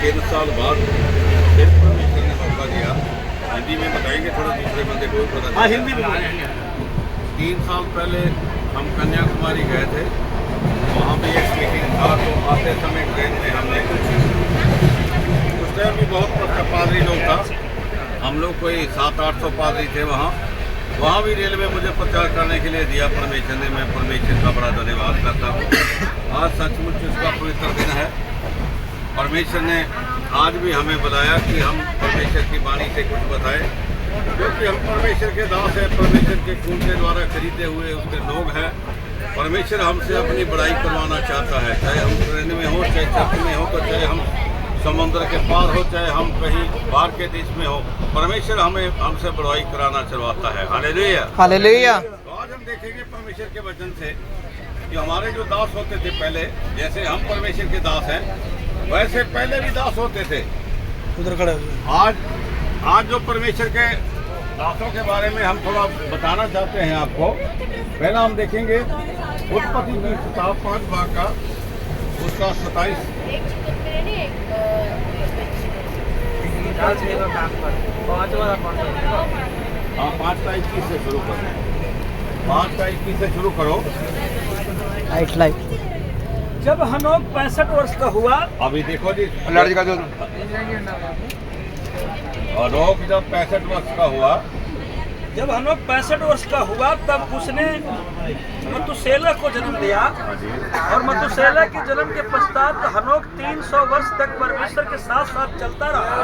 3 साल बाद फिर परमेश्वर ने मौका दिया। हिंदी में बताएंगे, थोड़ा दूसरे बंदे को भी पता चले। हाँ, हिंदी में। 3 साल पहले हम कन्याकुमारी गए थे, वहाँ भी एक मीटिंग था। तो आते समय ट्रेन में हमने उस टाइम भी बहुत पादरी लोग था, हम लोग कोई 700-800 पादरी थे वहाँ भी रेलवे मुझे प्रचार करने के लिए दिया परमेश्वर ने। मैं परमेश्वर का बड़ा धन्यवाद करता हूँ। आज सचमुच उसका पवित्र दिन है। परमेश्वर ने आज भी हमें बुलाया कि हम परमेश्वर की वाणी से कुछ बताएं, क्योंकि हम परमेश्वर के दास हैं, परमेश्वर के खून के द्वारा खरीदे हुए उसके लोग हैं। परमेश्वर हमसे अपनी बड़ाई करवाना चाहता है, चाहे हम ट्रेन में हो, चाहे चर्च में हो, तो चाहे हम समुद्र के पार हो, चाहे हम कहीं बाहर के देश में हो, परमेश्वर हमसे बड़ाई कराना चाहता है। Hallelujah, hallelujah. तो आज हम देखेंगे परमेश्वर के वचन से कि हमारे जो दास होते थे पहले, जैसे हम परमेश्वर के दास हैं, वैसे पहले भी दास होते थे। उधर खड़े आज जो परमेश्वर के दासों के बारे में हम थोड़ा बताना चाहते हैं आपको। पहला हम देखेंगे उत्पत्ति की किताब 5 भाग का, उसका 27। हाँ, 5 का 21 से शुरू करो। 5 का 21 से शुरू करो। जब हनोक 65 वर्ष का हुआ, अभी देखो जी, लड़की का जो हनोक जब 65 वर्ष का हुआ, जब हनोक 65 वर्ष का हुआ, तब उसने मतुसेलह को जन्म दिया। और मतुसेलह के जन्म के पश्चात हनोक 300 वर्ष तक परमेश्वर के साथ साथ चलता रहा,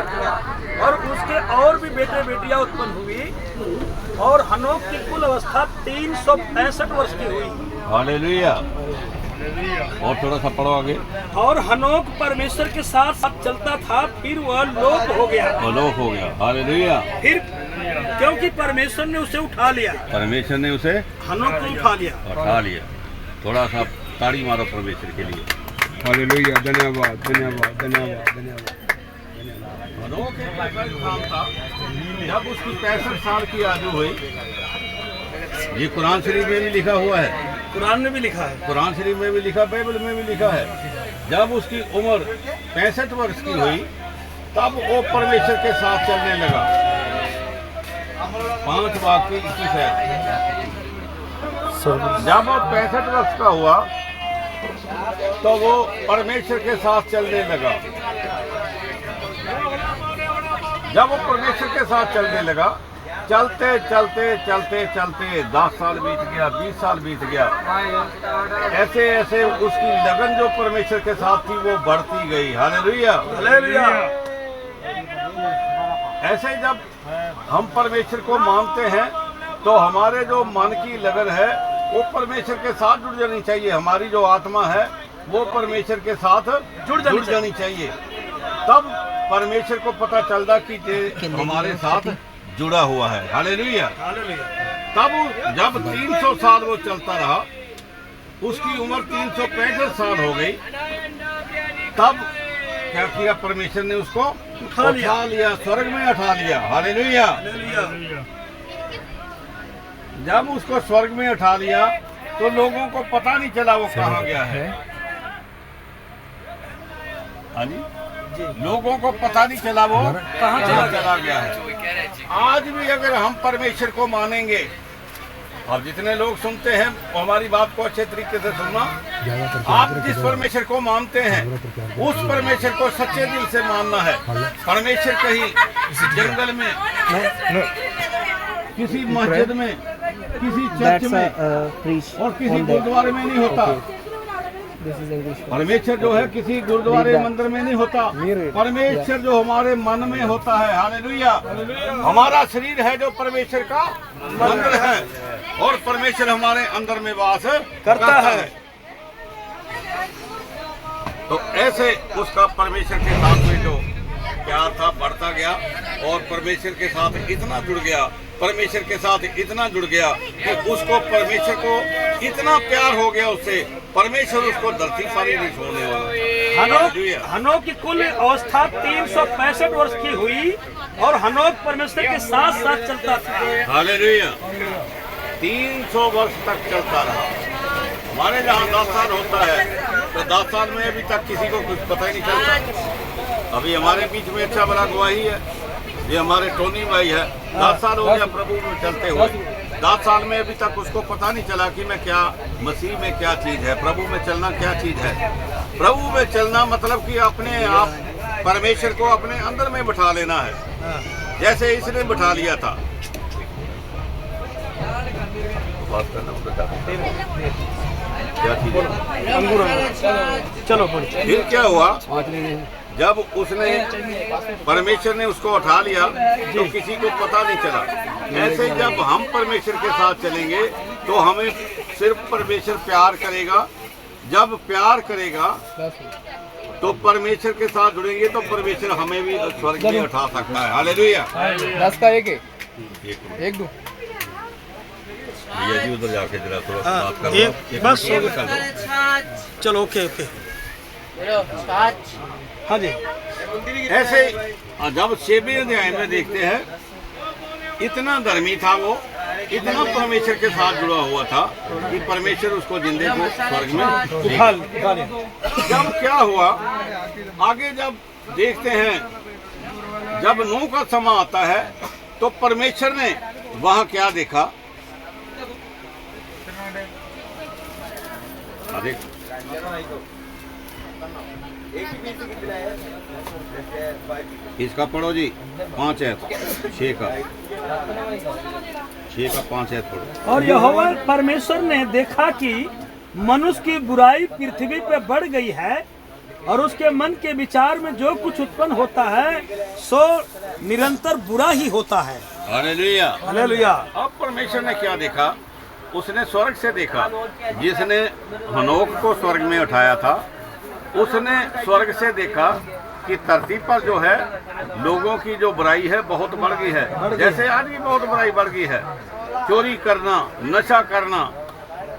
और उसके और भी बेटे बेटियां उत्पन्न हुई, और हनोक की कुल अवस्था 365 वर्ष की हुई। हालेलुया। और थोड़ा सा पढ़ो आगे। और हनोक परमेश्वर के साथ साथ चलता था, फिर वह लोप हो गया। लोप हो गया। हालेलुया। फिर क्योंकि परमेश्वर ने उसे उठा लिया, परमेश्वर ने उसे हनोक को उठा लिया। थोड़ा सा ताड़ी मारो परमेश्वर के लिए। हालेलुया। धन्यवाद, धन्यवाद, धन्यवाद, धन्यवाद। हनोक एक ऐसा इंसान था, जब उसकी 65 साल की आयु हुई, ये कुरान शरीफ में भी लिखा हुआ है, कुरान में भी लिखा है, कुरान शरीफ में भी लिखा, बाइबल में भी लिखा है। जब उसकी उम्र 65 वर्ष की हुई, तब वो परमेश्वर के साथ चलने लगा। 5 भाग की 21 है। जब वो 65 वर्ष का हुआ, तो वो परमेश्वर के साथ चलने लगा। जब वो परमेश्वर के साथ चलने लगा, चलते चलते चलते चलते 10 साल बीत गया, 20 साल बीत गया। ऐसे ऐसे उसकी लगन जो परमेश्वर के साथ थी वो बढ़ती गई। Hallelujah, hallelujah. ऐसे जब हम परमेश्वर को मानते हैं, तो हमारे जो मन की लगन है वो परमेश्वर के साथ जुड़ जानी चाहिए। हमारी जो आत्मा है वो परमेश्वर के साथ जुड़ जानी चाहिए। तब परमेश्वर को पता चलता कि ये हमारे साथ जुड़ा हुआ है। हालेलुया। तब जब 300 साल वो चलता रहा, उसकी उम्र 365 साल हो गई, तब क्या किया परमेश्वर ने उसको उठा लिया, स्वर्ग में उठा लिया। हालेलुया। जब उसको स्वर्ग में उठा लिया, तो लोगों को पता नहीं चला वो कहाँ गया है। हाँ जी, लोगों को पता नहीं चला वो कहाँ चला गया है। आज भी अगर हम परमेश्वर को मानेंगे, और जितने लोग सुनते हैं वो हमारी बात को अच्छे तरीके से सुनना, आप जिस परमेश्वर को मानते हैं उस परमेश्वर को सच्चे दिल से मानना है। परमेश्वर कहीं जंगल में, किसी मस्जिद में, किसी चर्च में और किसी गुरुद्वारे में नहीं होता। परमेश्वर जो है किसी गुरुद्वारे मंदिर में नहीं होता। परमेश्वर जो हमारे मन में होता है। हालेलुया। हमारा शरीर है जो परमेश्वर का मंदिर है, और परमेश्वर हमारे अंदर में वास करता है। तो ऐसे उसका परमेश्वर के साथ में जो प्यार था बढ़ता गया, और परमेश्वर के साथ इतना जुड़ गया, परमेश्वर के साथ इतना जुड़ गया कि उसको परमेश्वर को इतना प्यार हो गया उससे, परमेश्वर उसको धरती सारी नहीं छोड़ने वाला। हनोक की कुल अवस्था 365 वर्ष की हुई, और हनोक परमेश्वर के साथ साथ चलता था। हालेलुया। 300 वर्ष तक चलता रहा। हमारे जहाँ 10 साल होता है तो 10 साल में अभी तक किसी को कुछ पता ही नहीं चलता। अभी हमारे बीच में अच्छा बड़ा गवाही है, ये हमारे टोनी भाई है, 10 साल हो गया प्रभु में चलते हुए। 10 साल में अभी तक उसको पता नहीं चला कि मैं क्या, मसीह में क्या चीज़ है, प्रभु में चलना क्या चीज़ है। प्रभु में चलना मतलब कि अपने आप परमेश्वर को अपने अंदर में बिठा लेना है, जैसे इसने बिठा लिया था। बात करना क्या चीज़ है? चलो फिर क्या हुआ, जब उसने परमेश्वर ने उसको उठा लिया तो किसी को पता नहीं चला। ऐसे जब हम परमेश्वर के साथ चलेंगे तो हमें सिर्फ परमेश्वर प्यार करेगा। जब प्यार करेगा तो परमेश्वर के साथ जुड़ेंगे तो परमेश्वर हमें भी स्वर्ग में उठा सकता है। हालेलुया। 10 का एक दो भैया जी उधर जाके जरा थोड़ा बात कर एक बस चलो ओके ओके हाँ जी। ऐसे जब 6वें अध्याय में देखते हैं, इतना धर्मी था वो, इतना परमेश्वर के साथ जुड़ा हुआ था कि परमेश्वर उसको जिंदे को स्वर्ग में उठा ले। जब क्या हुआ आगे जब देखते हैं, जब नूह का समय आता है तो परमेश्वर ने वहां क्या देखा। इसका पढ़ो जी 5 है 6 का 5 है पढ़ो। और यहोवा परमेश्वर ने देखा कि मनुष्य की बुराई पृथ्वी पे बढ़ गई है और उसके मन के विचार में जो कुछ उत्पन्न होता है सो निरंतर बुरा ही होता है। Hallelujah hallelujah. अब परमेश्वर ने क्या देखा, उसने स्वर्ग से देखा। जिसने हनोक को स्वर्ग में उठाया था उसने स्वर्ग से देखा कि धरती पर जो है लोगों की जो बुराई है बहुत बढ़ गई है। जैसे आज भी बहुत बुराई बढ़ गई है, चोरी करना, नशा करना,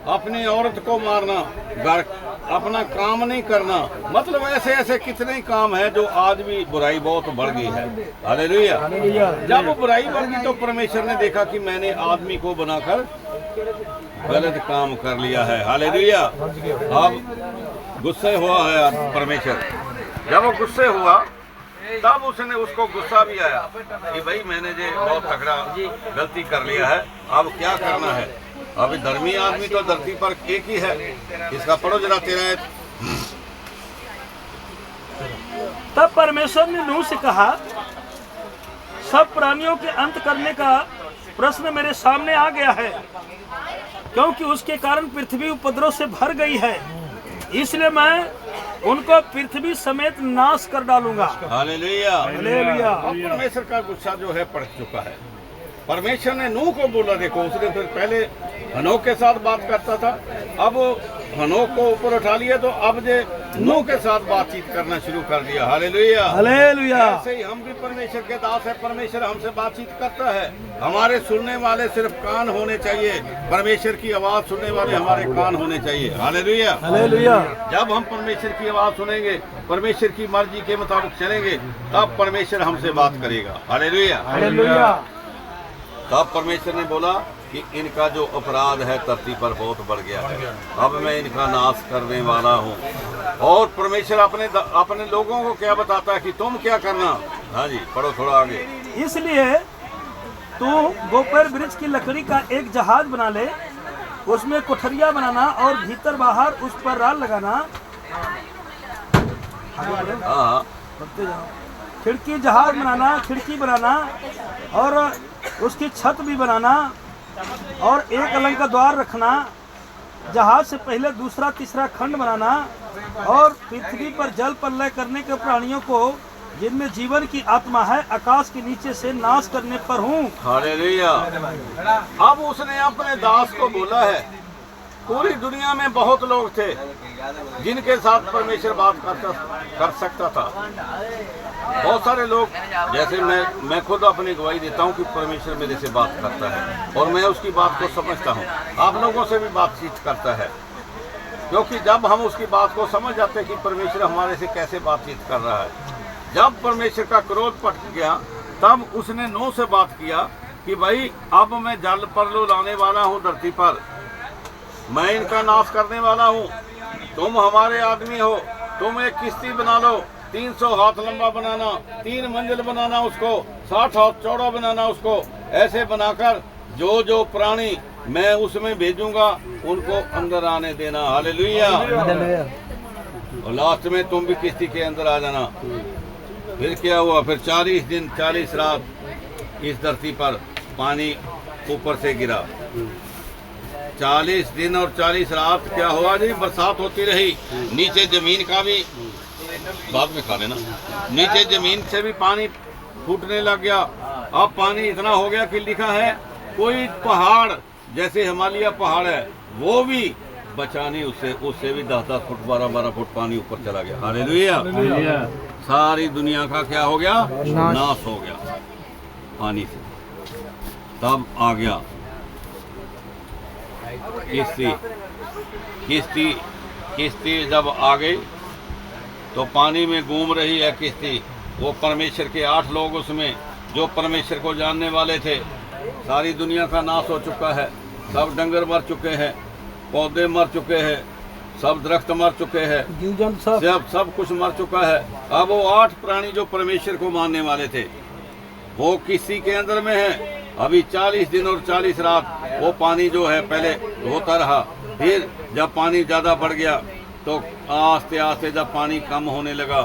अपनी औरत को मारना, घर अपना काम नहीं करना, मतलब ऐसे ऐसे कितने ही काम है जो आज भी बुराई बहुत बढ़ गई है। हालेलुया। जब वो बुराई बढ़ गई तो परमेश्वर ने देखा कि मैंने आदमी को बनाकर गलत काम कर लिया है। हालेलुया। अब गुस्से हुआ है परमेश्वर। जब वो गुस्से हुआ तब उसने उसको गुस्सा भी आया कि भाई मैंने जो बहुत तगड़ा गलती कर लिया है, अब क्या करना है। अभी धर्मी आदमी तो धरती पर एक ही है। इसका पढ़ो जरा 13। तब परमेश्वर ने नूह से कहा, सब प्राणियों के अंत करने का प्रश्न मेरे सामने आ गया है, क्योंकि उसके कारण पृथ्वी उपद्रव से भर गई है, इसलिए मैं उनको पृथ्वी समेत नाश कर डालूंगा। हालेलुया। हालेलुया। अब परमेश्वर का गुस्सा जो है पड़ चुका है। परमेश्वर ने नूह को बोला, देखो उसने फिर पहले हनोक के साथ बात करता था, अब हनोक को ऊपर उठा लिया तो अब जे नूह के साथ बातचीत करना शुरू कर दिया। हालेलुया। हालेलुया। ऐसे ही हम भी परमेश्वर के दास है, परमेश्वर हमसे बातचीत करता है। हमारे सुनने वाले सिर्फ कान होने चाहिए, परमेश्वर की आवाज सुनने वाले हमारे कान होने चाहिए। हालेलुया। हालेलुया। जब हम परमेश्वर की आवाज सुनेंगे, परमेश्वर की मर्जी के मुताबिक चलेंगे, तब परमेश्वर हमसे बात करेगा। हालेलुया। हालेलुया। तब परमेश्वर ने बोला कि इनका जो अपराध है धरती पर बहुत बढ़ गया है, अब मैं इनका नाश करने वाला हूँ। और परमेश्वर अपने लोगों को क्या बताता है कि तुम क्या करना। हाँ जी, पढ़ो थोड़ा आगे। इसलिए तू गोपेर वृक्ष की लकड़ी का एक जहाज बना ले, उसमें कोठरिया बनाना और भीतर बाहर उस पर राल लगाना। हाँ, खिड़की जहाज बनाना, खिड़की बनाना और उसकी छत भी बनाना और एक अलग का द्वार रखना। जहाज से पहले दूसरा तीसरा खंड बनाना और पृथ्वी पर जल प्रलय करने के प्राणियों को जिनमें जीवन की आत्मा है आकाश के नीचे से नाश करने पर हूँ। हालेलुया। अब उसने अपने दास को बोला है, पूरी दुनिया में बहुत लोग थे जिनके साथ परमेश्वर बात कर सकता था। बहुत सारे लोग, जैसे मैं खुद अपनी गवाही देता हूँ कि परमेश्वर मेरे से बात करता है और मैं उसकी बात को समझता हूँ। आप लोगों से भी बातचीत करता है, क्योंकि जब हम उसकी बात को समझ जाते हैं कि परमेश्वर हमारे से कैसे बातचीत कर रहा है। जब परमेश्वर का क्रोध पट गया तब उसने नूह से बात किया कि भाई अब मैं जल परलो लाने वाला हूँ धरती पर, मैं इनका नाश करने वाला हूँ। तुम हमारे आदमी हो, तुम एक किश्ती बना लो, 300 हाथ लंबा बनाना, 3 मंजिल बनाना उसको, 60 हाथ चौड़ा बनाना उसको। ऐसे बनाकर जो जो प्राणी मैं उसमें भेजूंगा उनको अंदर आने देना। हालेलुया। और लास्ट में तुम भी किश्ती के अंदर आ जाना। फिर क्या हुआ? फिर 40 दिन 40 रात इस धरती पर पानी ऊपर से गिरा। 40 दिन और 40 रात क्या हुआ जी? बरसात होती रही। नीचे जमीन का भी, बाद में खा लेना, नीचे जमीन से भी पानी फूटने लग गया। अब पानी इतना हो गया कि लिखा है कोई पहाड़, जैसे हिमालय पहाड़ है, वो भी बचा नहीं, उससे भी 10-10 फुट 12-12 फुट पानी ऊपर चला गया। हालेलुया। सारी दुनिया का क्या हो गया? नाश हो गया पानी से। तब आ गया किश्ती जब आ गई तो पानी में घूम रही है किश्ती। वो परमेश्वर के 8 लोग उसमें जो परमेश्वर को जानने वाले थे। सारी दुनिया का नाश हो चुका है, सब डंगर मर चुके हैं, पौधे मर चुके हैं, सब दरख्त मर चुके हैं, सब कुछ मर चुका है। अब वो 8 प्राणी जो परमेश्वर को मानने वाले थे वो किसी के अंदर में है। अभी 40 दिन और 40 रात वो पानी जो है पहले होता रहा। फिर जब पानी ज्यादा बढ़ गया तो आस्ते आस्ते जब पानी कम होने लगा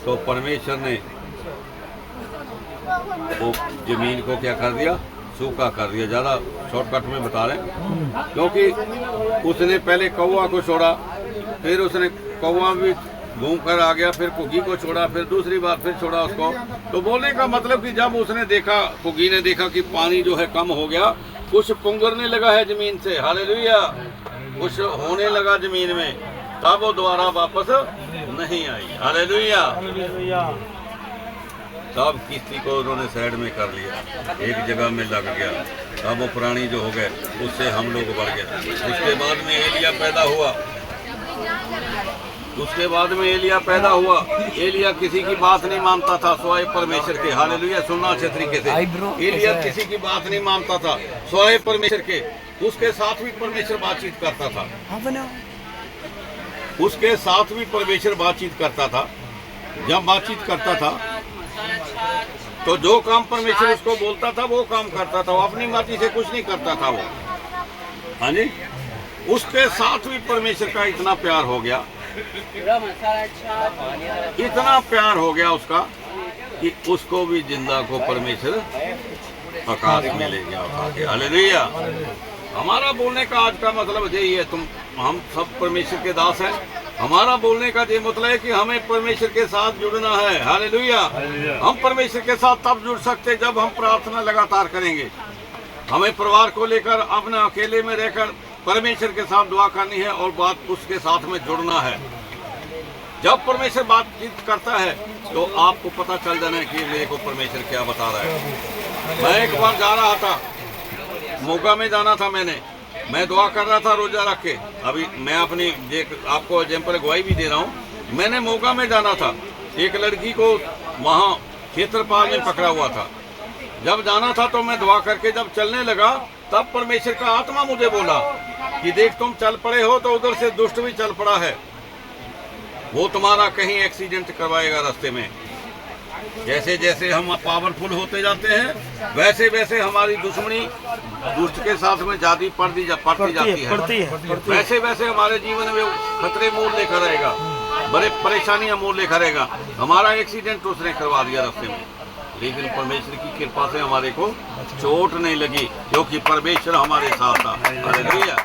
तो परमेश्वर ने वो जमीन को क्या कर दिया? सूखा कर दिया। ज़्यादा शॉर्टकट में बता रहे हैं, क्योंकि उसने पहले कौवा को छोड़ा, फिर उसने कौवा भी घूम कर आ गया, फिर कुगी को छोड़ा, फिर दूसरी बार फिर छोड़ा उसको। तो बोलने का मतलब कि जब उसने देखा, कुगी ने देखा कि पानी जो है कम हो गया, कुछ पुंगरने लगा है जमीन से। हालेलुया। कुछ होने लगा जमीन में, तब वो दोबारा वापस नहीं आई। हालेलुया। तब किश्ती को उन्होंने साइड में कर लिया, एक जगह में लग गया। तब वो प्राणी जो हो गए उससे हम लोग बढ़ गए। उसके बाद में एलिया पैदा हुआ। एलिया किसी की बात नहीं मानता था सिवाय परमेश्वर के। हालेलुया। सुनना अच्छे तरीके से। एलिया किसी की बात नहीं मानता था सिवाय परमेश्वर के। उसके साथ भी परमेश्वर बातचीत करता था। उसके साथ भी परमेश्वर बातचीत करता था। जब बातचीत करता था तो जो काम परमेश्वर उसको बोलता था वो काम करता था। वो अपनी मर्जी से कुछ नहीं करता था वो। हाँ जी। उसके साथ भी परमेश्वर का इतना प्यार हो गया, इतना प्यार हो गया उसका कि उसको भी जिंदा को परमेश्वर आकाश में ले गया उठा के। हालेलुया। हमारा बोलने का आज का मतलब यही है, हम सब परमेश्वर के दास हैं। हमारा बोलने का ये मतलब है कि हमें परमेश्वर के साथ जुड़ना है। हालेलुया। हम परमेश्वर के साथ तब जुड़ सकते जब हम प्रार्थना लगातार करेंगे। हमें परिवार को लेकर अपने अकेले में रहकर परमेश्वर के साथ दुआ करनी है और बात उसके साथ में जुड़ना है। जब परमेश्वर बातचीत करता है तो आपको पता चल जाना है कि मेरे को परमेश्वर क्या बता रहा है। मैं एक बार जा रहा था, मोगा में जाना था। मैं दुआ कर रहा था रोजा रख के। अभी मैं अपनी आपको एग्जाम्पल गवाही भी दे रहा हूँ। मैंने मोगा में जाना था, एक लड़की को वहाँ क्षेत्रपाल में पकड़ा हुआ था। जब जाना था तो मैं दुआ करके जब चलने लगा तब परमेश्वर का आत्मा मुझे बोला कि देख तुम चल पड़े हो तो उधर से दुष्ट भी चल पड़ा है, वो तुम्हारा कहीं एक्सीडेंट करवाएगा रास्ते में। जैसे जैसे हम पावरफुल होते जाते हैं वैसे वैसे हमारी दुश्मनी दुष्ट के साथ में ज्यादा पड़ती जाती है। वैसे वैसे हमारे जीवन में खतरे मोड़ लेकर आएगा, बड़े परेशानियां मोड़ लेकर आएगा। हमारा एक्सीडेंट उसने करवा दिया रास्ते में, लेकिन परमेश्वर की कृपा से हमारे को चोट नहीं लगी क्योंकि परमेश्वर हमारे साथ था। हालेलुया।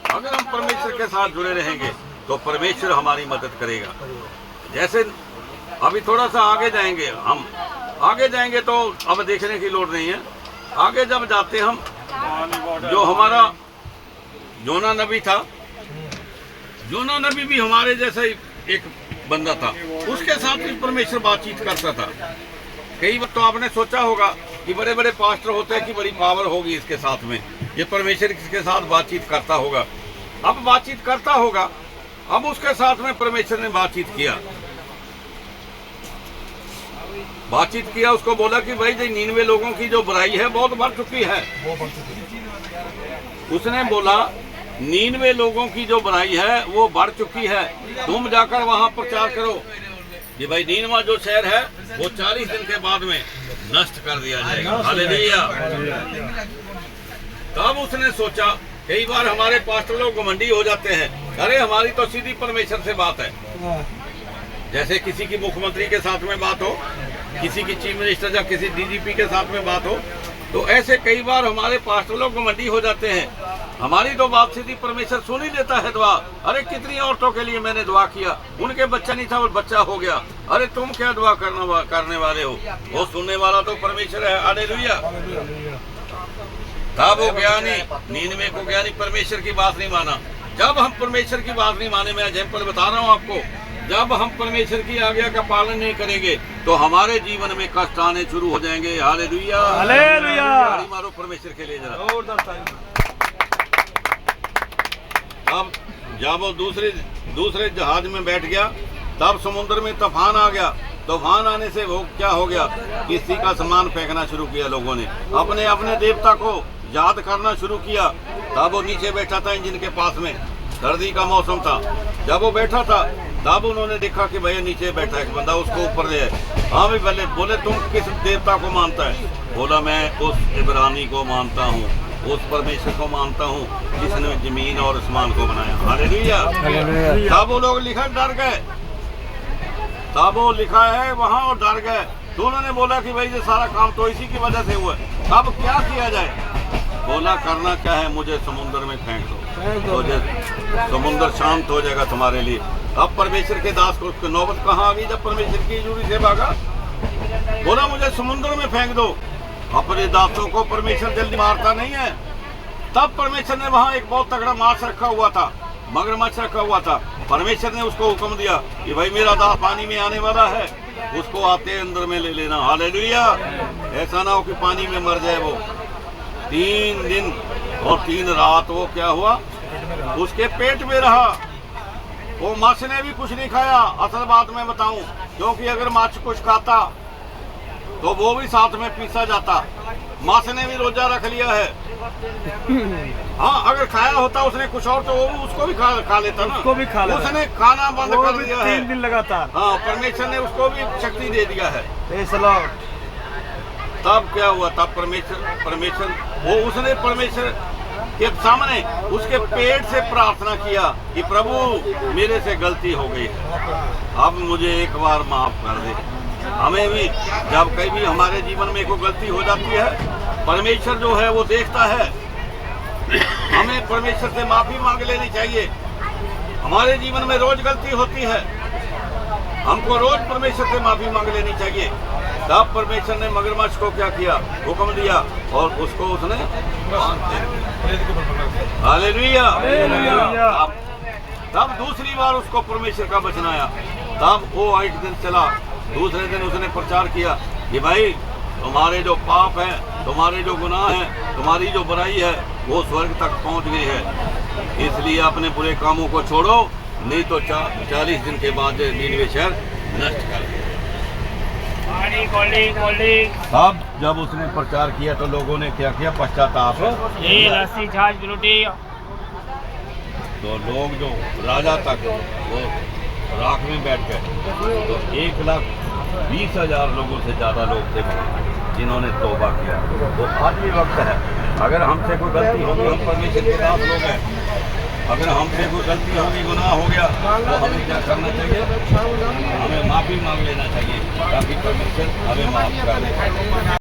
अगर हम परमेश्वर के साथ जुड़े रहेंगे तो परमेश्वर हमारी मदद करेगा। जैसे अभी थोड़ा सा आगे जाएंगे, हम आगे जाएंगे तो अब देखने की लोड़ नहीं है। आगे जब जाते हम, जो हमारा योना नबी था, योना नबी भी हमारे जैसा एक बंदा था, उसके साथ भी परमेश्वर बातचीत करता था। कई बार तो आपने सोचा होगा कि बड़े बड़े पास्टर होते हैं कि बड़ी पावर होगी इसके साथ में, ये परमेश्वर इसके साथ बातचीत करता होगा। अब बातचीत करता होगा, अब उसके साथ में परमेश्वर ने बातचीत किया, उसको बोला कि भाई 99 लोगों की जो बुराई है बहुत बढ़ चुकी है। उसने बोला 99 लोगों की जो बुराई है वो बढ़ चुकी है, तुम जाकर वहां प्रचार करो कि भाई 99वां जो शहर है वो 40 दिन के बाद में नष्ट कर दिया जाएगा। हालेलुया। तब उसने सोचा, कई बार हमारे पास्टर लोग घमंडी हो जाते हैं, अरे हमारी तो सीधी परमेश्वर से बात है। जैसे किसी की मुख्यमंत्री के साथ में बात हो, किसी की चीफ मिनिस्टर या किसी डीजीपी के साथ में बात हो, तो ऐसे कई बार हमारे पास्टर लोग घमंडी हो जाते हैं। हमारी तो बात सीधी परमेश्वर सुन ही लेता है दुआ। अरे कितनी औरतों के लिए मैंने दुआ किया, उनके बच्चा नहीं था और बच्चा हो गया। अरे तुम क्या दुआ करने वाले हो, वो सुनने वाला तो परमेश्वर है। हालेलुया। तब वो ज्ञानी 99 को ज्ञानी परमेश्वर की बात नहीं माना। जब हम परमेश्वर की बात नहीं माने, मैं एग्जाम्पल बता रहा हूँ आपको, जब हम परमेश्वर की आज्ञा का पालन नहीं करेंगे तो हमारे जीवन में कष्ट आने शुरू हो जाएंगे। हालेलुया। हालेलुया। ताली मारो परमेश्वर के लिए जरा। अब जब वो दूसरे जहाज में बैठ गया, तब समुद्र में तूफान आ गया। तूफान आने से वो क्या हो गया, किसी का सामान फेंकना शुरू किया लोगों ने, अपने अपने देवता को याद करना शुरू किया। तब वो नीचे बैठा था इंजन के पास में, सर्दी का मौसम था। जब वो बैठा था तब उन्होंने देखा कि भैया नीचे बैठा एक बंदा, उसको ऊपर ले आए। हाँ भी पहले बोले, तुम किस देवता को मानता है? बोला, मैं उस इब्रानी को मानता हूँ, उस परमेश्वर को मानता हूँ जिसने जमीन और आसमान को बनाया। हालेलुया। तब वो लोग लिखा डर गए, तब वो लिखा है वहाँ और डर गए। तो उन्होंने बोला कि भाई ये सारा काम तो इसी की वजह से हुआ है, अब क्या किया जाए? बोला, करना क्या है, मुझे समुद्र में फेंक दो, तो समुद्र शांत हो जाएगा तुम्हारे लिए। अब परमेश्वर के दास को नौबत कहाँ आ गई, जब परमेश्वर की जूरी से भागा। बोला, मुझे समुद्र में फेंक दो। अपने दासों को परमेश्वर जल्दी मारता नहीं है। तब परमेश्वर ने वहाँ एक बहुत तगड़ा माछ रखा हुआ था, मगरमच्छ रखा हुआ था। परमेश्वर ने उसको हुक्म दिया कि भाई मेरा दास पानी में आने वाला है, उसको आते अंदर में ले लेना। हालेलुया। ऐसा ना हो कि पानी में मर जाए वो। 3 दिन और 3 रात वो क्या हुआ, उसके पेट में रहा। वो माछ ने भी कुछ नहीं खाया। असल बात मैं बताऊं, क्योंकि अगर माछ कुछ खाता तो वो भी साथ में पीसा जाता। माछ ने भी रोजा रख लिया है। हाँ, अगर खाया होता उसने कुछ और तो वो भी उसको भी खा लेता ना, उसको भी खा लेता। उसने खाना बंद कर दिया है 3 दिन लगातार। हाँ, परमेश्वर ने उसको भी शक्ति दे दिया है। तब क्या हुआ, तब परमेश्वर वो उसने परमेश्वर के सामने उसके पेट से प्रार्थना किया कि प्रभु मेरे से गलती हो गई, अब मुझे एक बार माफ कर दे। हमें भी जब कहीं भी हमारे जीवन में कोई गलती हो जाती है, परमेश्वर जो है वो देखता है। हमें परमेश्वर से माफी मांग लेनी चाहिए। हमारे जीवन में रोज गलती होती है, हमको रोज परमेश्वर से माफी मांग लेनी चाहिए। तब परमेश्वर ने मगरमच्छ को क्या किया, हुक्म दिया और उसको उसने हालेलुया। तब दूसरी बार उसको परमेश्वर का वचन आया। तब वो 8 दिन चला। दूसरे दिन उसने प्रचार किया कि भाई तुम्हारे जो पाप है, तुम्हारे जो गुनाह है, तुम्हारी जो बुराई है वो स्वर्ग तक पहुंच गई है, इसलिए अपने बुरे कामों को छोड़ो, नहीं तो 40 दिन के बाद 99 शहर नष्ट कर दिए। अब जब उसने प्रचार किया तो लोगों ने क्या किया, पश्चाताप। तो लोग जो राजा तक वो राख में बैठ गए, तो 1,20,000 लोगों से ज़्यादा लोग थे जिन्होंने तौबा किया। तो आज भी वक्त है, अगर हमसे कोई गलती होगी, हम परमेश्वर के दास लोग हैं, अगर हमसे कोई गलती होगी, गुनाह हो गया, तो हमें क्या करना चाहिए, हमें माफ़ी मांग लेना चाहिए ताकि परमेश्वर हमें माफ़ कर दे।